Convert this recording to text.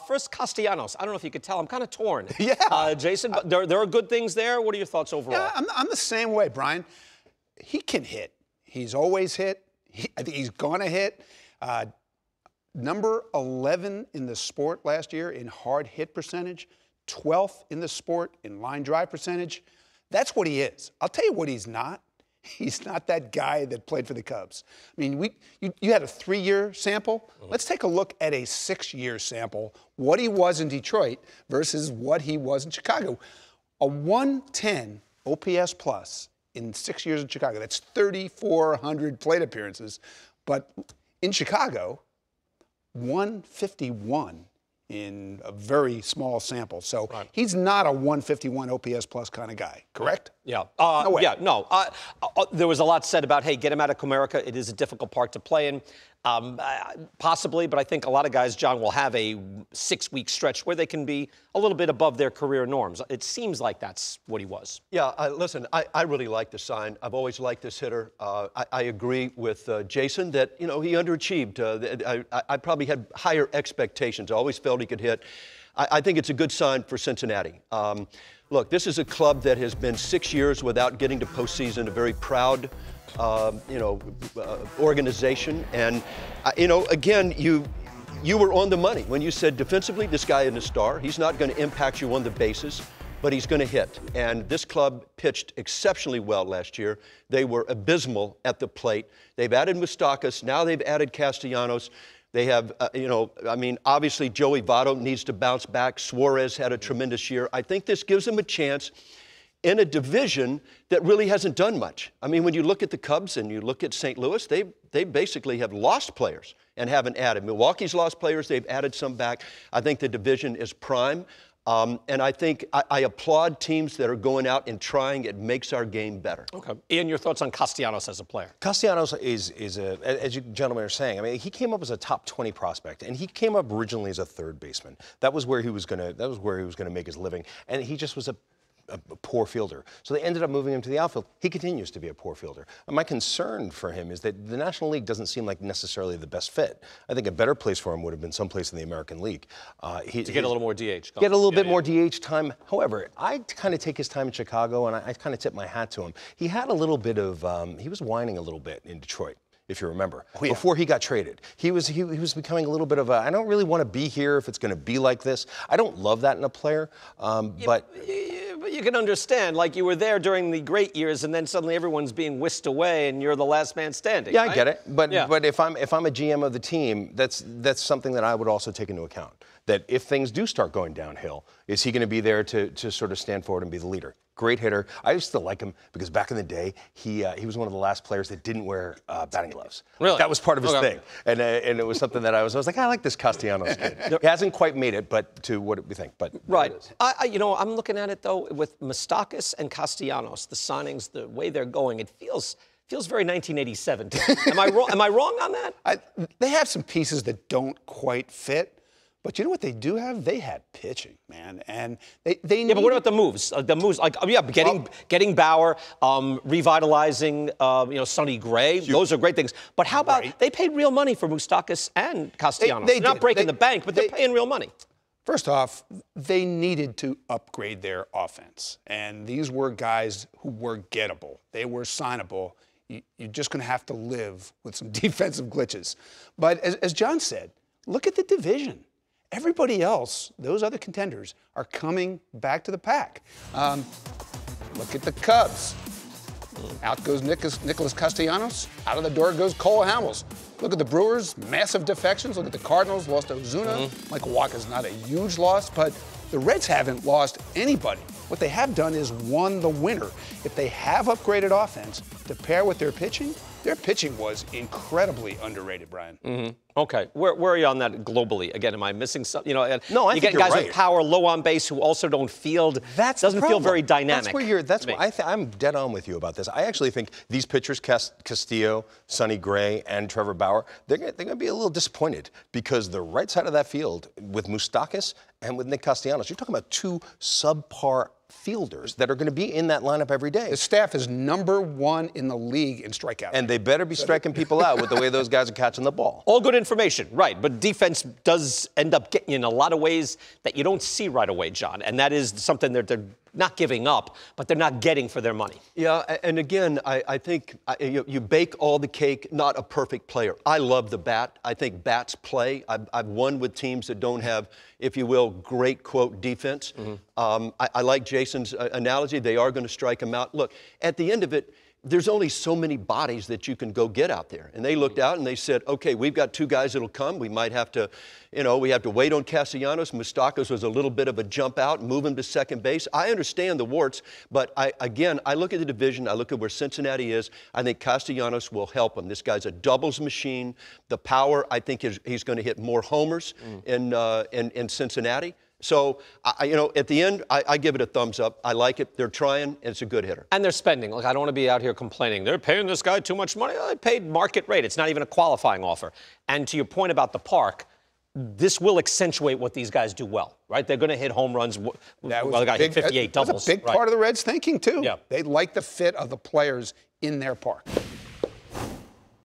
First, Castellanos. I don't know if you could tell. I'm kind of torn. Yeah. Jason, but there are good things there. What are your thoughts overall? Yeah, I'm the same way, Brian. He can hit. He's always hit. I think he's going to hit. Number 11 in the sport last year in hard hit percentage, 12th in the sport in line drive percentage. That's what he is. I'll tell you what he's not. He's not that guy that played for the Cubs. I mean, you had a 3-year sample. Let's take a look at a 6-year sample, what he was in Detroit versus what he was in Chicago. A 110 OPS plus in 6 years in Chicago. That's 3,400 plate appearances. But in Chicago, 151 in a very small sample. So he's not a 151 OPS plus kind of guy, correct? Yeah. No way. Yeah, no. There was a lot said about, hey, get him out of Comerica. It is a difficult park to play in. Possibly, but I think a lot of guys, John, will have a 6-week stretch where they can be a little bit above their career norms. It seems like that's what he was. Yeah, listen, I really like the sign. I've always liked this hitter. I agree with Jason that, he underachieved. I probably had higher expectations. I always felt he could hit. I think it's a good sign for Cincinnati. Look, this is a club that has been 6 years without getting to postseason, a very proud organization. And, again, you were on the money when you said defensively, this guy is a star. He's not going to impact you on the bases, but he's going to hit. And this club pitched exceptionally well last year. They were abysmal at the plate. They've added Moustakas. Now they've added Castellanos. They have, obviously Joey Votto needs to bounce back. Suarez had a tremendous year. I think this gives them a chance in a division that really hasn't done much. I mean, when you look at the Cubs and you look at St. Louis, they basically have lost players and haven't added. Milwaukee's lost players. They've added some back. I think the division is prime. And I think I applaud teams that are going out and trying. It makes our game better. Okay. Ian, your thoughts on Castellanos as a player? Castellanos is as you gentlemen are saying, I mean, he came up as a top 20 prospect, and he came up originally as a third baseman. That was where he was gonna make his living, and he just was a poor fielder. So they ended up moving him to the outfield. He continues to be a poor fielder. And my concern for him is that the National League doesn't seem like necessarily the best fit. I think a better place for him would have been someplace in the American League. To get a little more DH. Get a little bit more DH time. However, I kind of take his time in Chicago, and I kind of tip my hat to him. He had a little bit of, he was whining a little bit in Detroit, if you remember, before he got traded. He was becoming a little bit of a, I don't really want to be here if it's going to be like this. I don't love that in a player, but you can understand, like you were there during the great years, and then suddenly everyone's being whisked away, and you're the last man standing. Yeah, right? I get it. But if I'm a GM of the team, that's something that I would also take into account. That if things do start going downhill, is he going to be there to sort of stand forward and be the leader? Great hitter. I used to like him because back in the day, he was one of the last players that didn't wear batting gloves. Really? That was part of his thing. And it was something that I was like, I like this Castellanos kid. He hasn't quite made it, but to what we think. But right. I'm looking at it, though, with Moustakas and Castellanos, the signings, the way they're going, it feels very 1987 to me. Am I wrong on that? They have some pieces that don't quite fit. But you know what they do have? They had pitching, man, and they need. Yeah, but what about the moves? Getting Bauer, revitalizing, Sonny Gray. Those are great things. But how about they paid real money for Moustakas and Castellanos? They're not breaking the bank, but they're paying real money. First off, they needed to upgrade their offense, and these were guys who were gettable. They were signable. You're just going to have to live with some defensive glitches. But as John said, look at the division. Everybody else, those other contenders, are coming back to the pack. Look at the Cubs. Out goes Nicholas Castellanos. Out of the door goes Cole Hamels. Look at the Brewers, massive defections. Look at the Cardinals, lost Ozuna. Michael Wacha's not a huge loss, but the Reds haven't lost anybody. What they have done is won the winner. If they have upgraded offense to pair with their pitching was incredibly underrated, Brian. Okay, where are you on that globally? Again, am I missing something? No, I think you're get guys right. with power, low on base, who also don't field. Doesn't feel very dynamic. I'm dead on with you about this. I actually think these pitchers, Castillo, Sonny Gray, and Trevor Bauer, they're going to be a little disappointed because the right side of that field with Moustakas and with Nick Castellanos, you're talking about two subpar fielders that are going to be in that lineup every day. The staff is #1 in the league in strikeouts. And they better be striking people out with the way those guys are catching the ball. All good information, right. But defense does end up getting you in a lot of ways that you don't see right away, John. And that is something that they're not giving up, but they're not getting for their money. Yeah, and again, I think you bake all the cake, not a perfect player. I love the bat. I think bats play. I've won with teams that don't have, if you will, great, quote, defense. I like Jason's analogy. They are going to strike them out. Look, at the end of it, there's only so many bodies that you can go get out there. And they looked out and they said, okay, we've got 2 guys that'll come. We might have to, we have to wait on Castellanos. Moustakas was a little bit of a jump out, move him to second base. I understand the warts, but I look at the division. I look at where Cincinnati is. I think Castellanos will help him. This guy's a doubles machine. The power, I think he's going to hit more homers in Cincinnati. So, at the end, I give it a thumbs up. I like it. They're trying, and it's a good hitter. And they're spending. Look, I don't want to be out here complaining. They're paying this guy too much money. They paid market rate. It's not even a qualifying offer. And to your point about the park, this will accentuate what these guys do well, right? They're going to hit home runs. That was the guy hit 58 doubles. That's a big part of the Reds' thinking, too. Yeah. They like the fit of the players in their park.